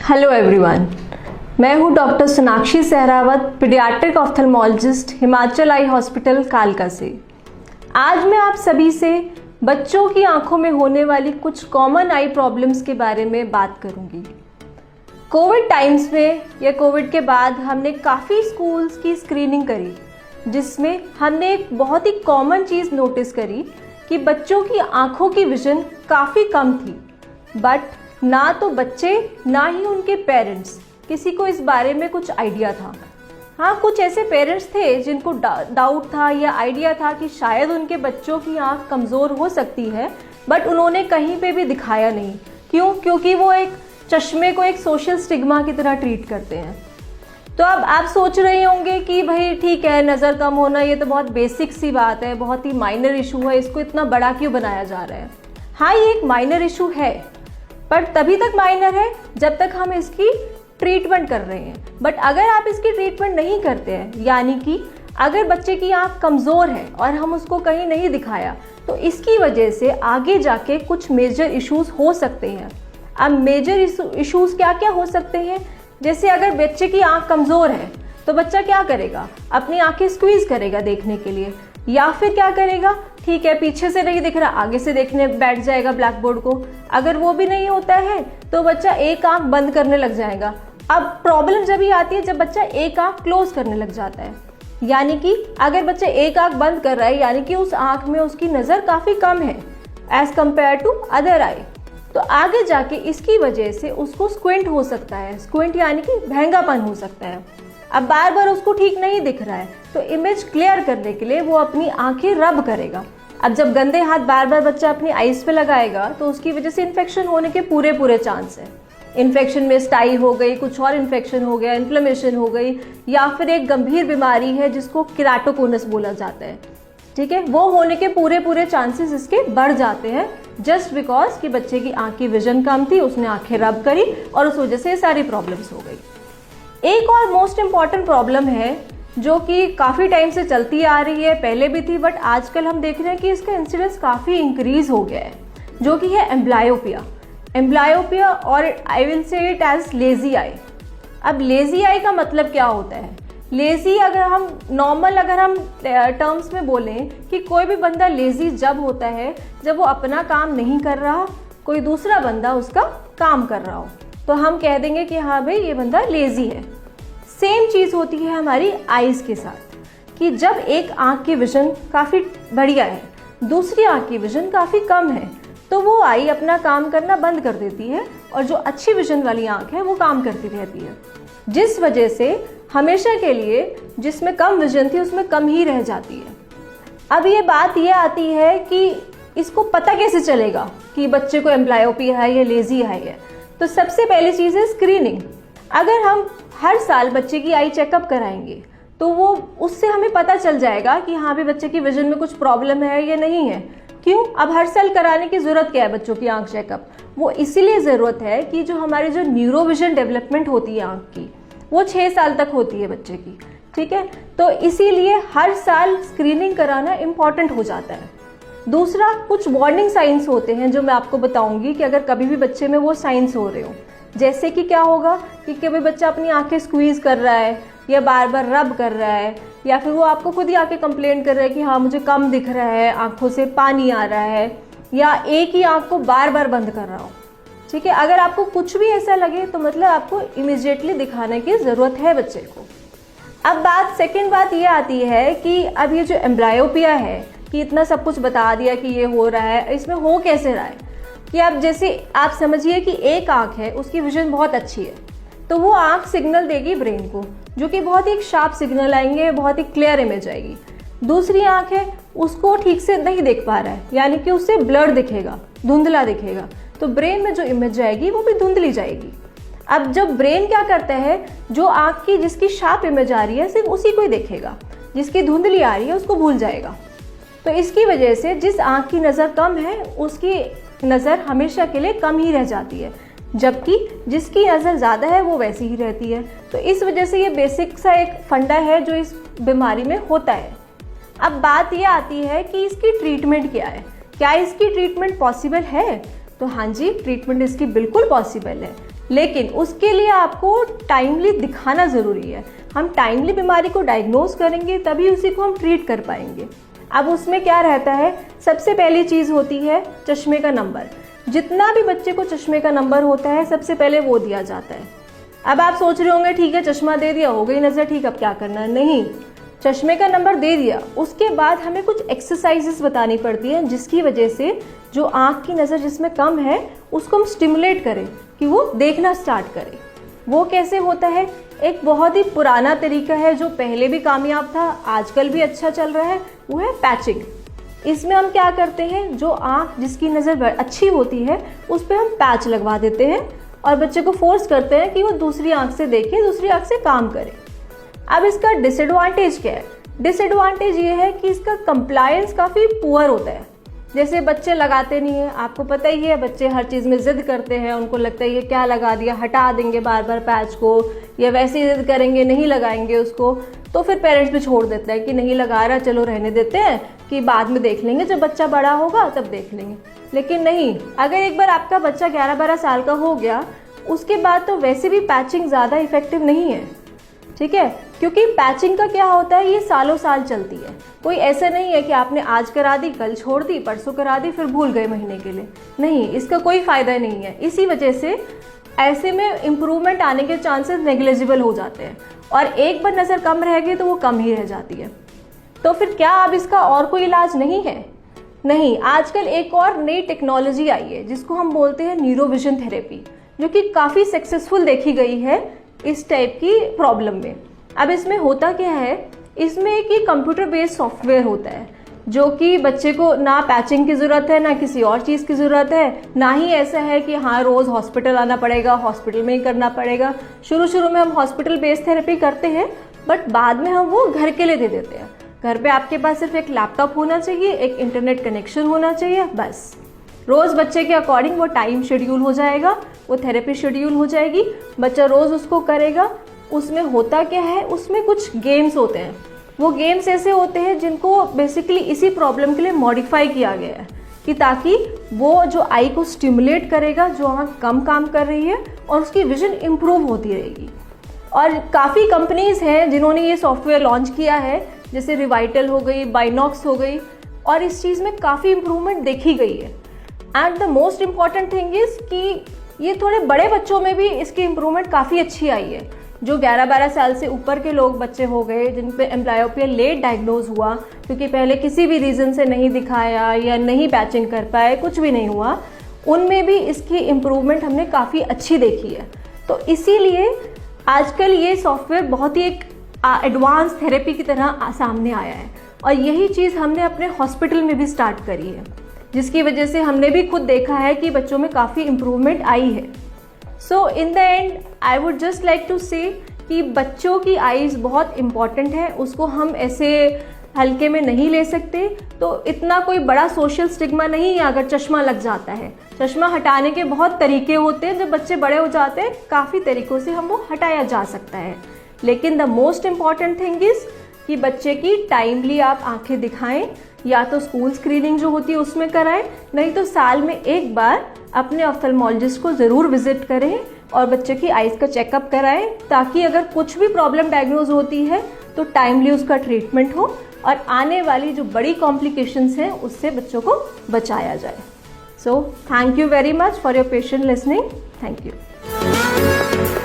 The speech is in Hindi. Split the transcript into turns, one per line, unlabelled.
हेलो एवरीवन, मैं हूं doctor Sonakshi Sehrawat, paediatric ophthalmologist, Himachal eye hospital कालका से। आज मैं आप सभी से बच्चों की आंखों में होने वाली कुछ कॉमन आई प्रॉब्लम्स के बारे में बात करूंगी। कोविड टाइम्स में या कोविड के बाद हमने काफ़ी स्कूल्स की स्क्रीनिंग करी, जिसमें हमने एक बहुत ही कॉमन चीज़ नोटिस करी कि बच्चों की आंखों की विजन काफ़ी कम थी। बट ना तो बच्चे ना ही उनके पेरेंट्स किसी को इस बारे में कुछ आइडिया था। हाँ, कुछ ऐसे पेरेंट्स थे जिनको डाउट था या आइडिया था कि शायद उनके बच्चों की आंख कमज़ोर हो सकती है, बट उन्होंने कहीं पे भी दिखाया नहीं। क्यों? क्योंकि वो एक चश्मे को एक सोशल स्टिग्मा की तरह ट्रीट करते हैं। तो अब आप सोच रहे होंगे कि भाई ठीक है, नज़र कम होना ये तो बहुत बेसिक सी बात है, बहुत ही माइनर इशू है, इसको इतना बड़ा क्यों बनाया जा रहा है। हाँ, ये एक माइनर इशू है, पर तभी तक माइनर है जब तक हम इसकी ट्रीटमेंट कर रहे हैं। बट अगर आप इसकी ट्रीटमेंट नहीं करते हैं, यानी कि अगर बच्चे की आंख कमज़ोर है और हम उसको कहीं नहीं दिखाया, तो इसकी वजह से आगे जाके कुछ मेजर इश्यूज हो सकते हैं। अब मेजर इश्यूज क्या क्या हो सकते हैं? जैसे अगर बच्चे की आंख कमज़ोर है तो बच्चा क्या करेगा? अपनी आंखें स्क्वीज करेगा देखने के लिए, या फिर क्या करेगा, ठीक है पीछे से नहीं दिख रहा, आगे से देखने बैठ जाएगा ब्लैक बोर्ड को। अगर वो भी नहीं होता है तो बच्चा एक आंख बंद करने लग जाएगा। अब प्रॉब्लम जब ही आती है जब बच्चा एक आंख क्लोज करने लग जाता है, यानी कि अगर बच्चा एक आंख बंद कर रहा है, यानी कि उस आंख में उसकी नज़र काफ़ी कम है as compared to other eye, तो आगे जाके इसकी वजह से उसको स्क्विंट हो सकता है। स्क्विंट यानी कि महंगापन हो सकता है। अब बार बार उसको ठीक नहीं दिख रहा है तो इमेज क्लियर करने के लिए वो अपनी आंखें रब करेगा। अब जब गंदे हाथ बार बार बच्चा अपनी आईज पे लगाएगा तो उसकी वजह से इन्फेक्शन होने के पूरे चांस है। इन्फेक्शन में स्टाई हो गई, कुछ और इन्फेक्शन हो गया, इन्फ्लेमेशन हो गई, या फिर एक गंभीर बीमारी है जिसको केराटोकोनस बोला जाता है, ठीक है, वो होने के पूरे चांसेस इसके बढ़ जाते हैं, जस्ट बिकॉज कि बच्चे की आंख की विजन कम थी, उसने आंखें रब करी और उस वजह से ये सारी प्रॉब्लम्स हो गई। एक और मोस्ट इम्पॉर्टेंट प्रॉब्लम है जो कि काफ़ी टाइम से चलती आ रही है, पहले भी थी बट आजकल हम देख रहे हैं कि इसका इंसिडेंस काफ़ी इंक्रीज हो गया है, जो कि है एम्ब्लायोपिया। एम्ब्लायोपिया, और I will say it as lazy eye. अब लेजी आई का मतलब क्या होता है? लेजी अगर हम टर्म्स में बोलें कि कोई भी बंदा लेजी जब होता है जब वो अपना काम नहीं कर रहा, कोई दूसरा बंदा उसका काम कर रहा हो, तो हम कह देंगे कि हाँ भाई ये बंदा लेजी है। सेम चीज़ होती है हमारी आईज के साथ, कि जब एक आंख की विजन काफ़ी बढ़िया है, दूसरी आंख की विजन काफ़ी कम है, तो वो आई अपना काम करना बंद कर देती है और जो अच्छी विजन वाली आंख है वो काम करती रहती है, जिस वजह से हमेशा के लिए जिसमें कम विजन थी उसमें कम ही रह जाती है। अब ये बात ये आती है कि इसको पता कैसे चलेगा कि बच्चे को एम्ब्लायोपिया है या लेजी आई है? तो सबसे पहली चीज़ है स्क्रीनिंग। अगर हम हर साल बच्चे की आई चेकअप कराएंगे तो वो उससे हमें पता चल जाएगा कि हाँ भी बच्चे की विजन में कुछ प्रॉब्लम है या नहीं है। क्यों? अब हर साल कराने की ज़रूरत क्या है बच्चों की आंख चेकअप? वो इसीलिए ज़रूरत है कि जो हमारी जो न्यूरोविजन डेवलपमेंट होती है आंख की, वो 6 साल तक होती है बच्चे की, ठीक है, तो इसीलिए हर साल स्क्रीनिंग कराना इम्पॉर्टेंट हो जाता है। दूसरा, कुछ वार्निंग साइंस होते हैं जो मैं आपको बताऊंगी कि अगर कभी भी बच्चे में वो साइंस हो रहे हो, जैसे कि क्या होगा कि कभी बच्चा अपनी आंखें स्क्वीज कर रहा है या बार बार रब कर रहा है, या फिर वो आपको खुद ही आके कंप्लेंट कर रहा है कि हाँ मुझे कम दिख रहा है, आंखों से पानी आ रहा है, या एक ही आंख को बार बार बंद कर रहा हो, ठीक है। अगर आपको कुछ भी ऐसा लगे तो मतलब आपको इमीडिएटली दिखाने की ज़रूरत है बच्चे को। अब सेकेंड बात ये आती है कि अब ये जो एम्ब्लायोपिया है, कि इतना सब कुछ बता दिया कि ये हो रहा है, इसमें हो कैसे रहा है कि अब जैसे आप समझिए कि एक आंख है उसकी विजन बहुत अच्छी है, तो वो आंख सिग्नल देगी ब्रेन को, जो कि बहुत ही शार्प सिग्नल आएंगे, बहुत ही क्लियर इमेज आएगी। दूसरी आंख है उसको ठीक से नहीं देख पा रहा है, यानी कि उससे ब्लर दिखेगा, धुंधला दिखेगा, तो ब्रेन में जो इमेज जाएगी वो भी धुंधली जाएगी। अब जब ब्रेन क्या करता है, जो आंख की जिसकी शार्प इमेज आ रही है सिर्फ उसी को ही देखेगा, जिसकी धुंधली आ रही है उसको भूल जाएगा। तो इसकी वजह से जिस आंख की नज़र कम है उसकी नज़र हमेशा के लिए कम ही रह जाती है, जबकि जिसकी नज़र ज़्यादा है वो वैसी ही रहती है। तो इस वजह से ये बेसिक सा एक फंडा है जो इस बीमारी में होता है। अब बात ये आती है कि इसकी ट्रीटमेंट क्या है, क्या इसकी ट्रीटमेंट पॉसिबल है? तो हाँ जी, ट्रीटमेंट इसकी बिल्कुल पॉसिबल है। लेकिन उसके लिए आपको टाइमली दिखाना ज़रूरी है। हम टाइमली बीमारी को डायग्नोज करेंगे तभी उसी को हम ट्रीट कर पाएंगे। अब उसमें क्या रहता है, सबसे पहली चीज़ होती है चश्मे का नंबर। जितना भी बच्चे को चश्मे का नंबर होता है सबसे पहले वो दिया जाता है। अब आप सोच रहे होंगे ठीक है चश्मा दे दिया, हो गई नज़र ठीक, अब क्या करना है। नहीं, चश्मे का नंबर दे दिया, उसके बाद हमें कुछ एक्सरसाइजेस बतानी पड़ती हैं जिसकी वजह से जो आँख की नज़र जिसमें कम है उसको हम स्टिमुलेट करें कि वो देखना स्टार्ट करे। वो कैसे होता है, एक बहुत ही पुराना तरीका है जो पहले भी कामयाब था, आजकल भी अच्छा चल रहा है, वो है पैचिंग। इसमें हम क्या करते हैं, जो आँख जिसकी नज़र अच्छी होती है उस पर हम पैच लगवा देते हैं और बच्चे को फोर्स करते हैं कि वो दूसरी आँख से देखे, दूसरी आँख से काम करे। अब इसका डिसएडवांटेज क्या है, डिसएडवांटेज ये है कि इसका कंप्लायंस काफ़ी पुअर होता है। जैसे बच्चे लगाते नहीं है, आपको पता ही है बच्चे हर चीज़ में ज़िद करते हैं, उनको लगता है ये क्या लगा दिया, हटा देंगे बार बार पैच को, या वैसे ही ज़िद करेंगे नहीं लगाएंगे उसको, तो फिर पेरेंट्स भी छोड़ देते हैं कि नहीं लगा रहा, चलो रहने देते हैं कि बाद में देख लेंगे, जब बच्चा बड़ा होगा तब देख लेंगे। लेकिन नहीं, अगर एक बार आपका बच्चा 11-12 साल का हो गया उसके बाद तो वैसे भी पैचिंग ज़्यादा इफेक्टिव नहीं है, ठीक है, क्योंकि पैचिंग का क्या होता है, ये सालों साल चलती है। कोई ऐसा नहीं है कि आपने आज करा दी, कल छोड़ दी, परसों करा दी, फिर भूल गए महीने के लिए। नहीं, इसका कोई फ़ायदा नहीं है। इसी वजह से ऐसे में इम्प्रूवमेंट आने के चांसेस नेग्लिजिबल हो जाते हैं और एक बार नज़र कम रह गई तो वो कम ही रह जाती है। तो फिर क्या अब इसका और कोई इलाज नहीं है? नहीं, आजकल एक और नई टेक्नोलॉजी आई है जिसको हम बोलते हैं न्यूरोविजन थेरेपी, जो कि काफ़ी सक्सेसफुल देखी गई है इस टाइप की प्रॉब्लम में। अब इसमें होता क्या है, इसमें एक ही कंप्यूटर बेस्ड सॉफ्टवेयर होता है जो कि बच्चे को ना पैचिंग की ज़रूरत है, ना किसी और चीज़ की ज़रूरत है, ना ही ऐसा है कि हाँ रोज़ हॉस्पिटल आना पड़ेगा, हॉस्पिटल में ही करना पड़ेगा। शुरू में हम हॉस्पिटल बेस्ड थेरेपी करते हैं, बट बाद में हम वो घर के लिए दे देते हैं। घर पे आपके पास सिर्फ एक लैपटॉप होना चाहिए, एक इंटरनेट कनेक्शन होना चाहिए, बस। रोज़ बच्चे के अकॉर्डिंग वो टाइम शेड्यूल हो जाएगा, वो थेरेपी शेड्यूल हो जाएगी, बच्चा रोज़ उसको करेगा। उसमें होता क्या है, उसमें कुछ गेम्स होते हैं। वो गेम्स ऐसे होते हैं जिनको बेसिकली इसी प्रॉब्लम के लिए मॉडिफाई किया गया है कि ताकि वो जो आई को स्टिमुलेट करेगा, जो आँख कम काम कर रही है, और उसकी विजन इम्प्रूव होती रहेगी। और काफ़ी कंपनीज़ हैं जिन्होंने ये सॉफ्टवेयर लॉन्च किया है, जैसे रिवाइटल हो गई, बाइनॉक्स हो गई, और इस चीज़ में काफ़ी इम्प्रूवमेंट देखी गई है। And the most important thing is कि ये थोड़े बड़े बच्चों में भी इसकी इम्प्रूवमेंट काफ़ी अच्छी आई है। जो 11-12 साल से ऊपर के लोग बच्चे हो गए जिन पे एम्ब्लायोपिया लेट डायग्नोज हुआ, क्योंकि पहले किसी भी रीज़न से नहीं दिखाया या नहीं पैचिंग कर पाए, कुछ भी नहीं हुआ, उनमें भी इसकी इम्प्रूवमेंट हमने काफ़ी अच्छी देखी है। तो इसीलिए आजकल ये सॉफ्टवेयर बहुत ही एक एडवांस थेरेपी की तरह सामने आया है, और यही चीज़ हमने अपने हॉस्पिटल में भी स्टार्ट करी है, जिसकी वजह से हमने भी खुद देखा है कि बच्चों में काफ़ी इम्प्रूवमेंट आई है। So in the end I would just like to say कि बच्चों की आईज़ बहुत इम्पॉर्टेंट है, उसको हम ऐसे हल्के में नहीं ले सकते। तो इतना कोई बड़ा सोशल स्टिग्मा नहीं है अगर चश्मा लग जाता है। चश्मा हटाने के बहुत तरीके होते हैं, जब बच्चे बड़े हो जाते हैं काफ़ी तरीक़ों से हम वो हटाया जा सकता है। लेकिन the most important thing is कि बच्चे की टाइमली आप आंखें दिखाएं, या तो स्कूल स्क्रीनिंग जो होती है उसमें कराएं, नहीं तो साल में एक बार अपने ऑफ्थल्मोलॉजिस्ट को ज़रूर विजिट करें और बच्चे की आइज़ का चेकअप कराएं, ताकि अगर कुछ भी प्रॉब्लम डायग्नोज होती है तो टाइमली उसका ट्रीटमेंट हो और आने वाली जो बड़ी कॉम्प्लिकेशंस हैं उससे बच्चों को बचाया जाए। So thank you very much for your patient listening. Thank you.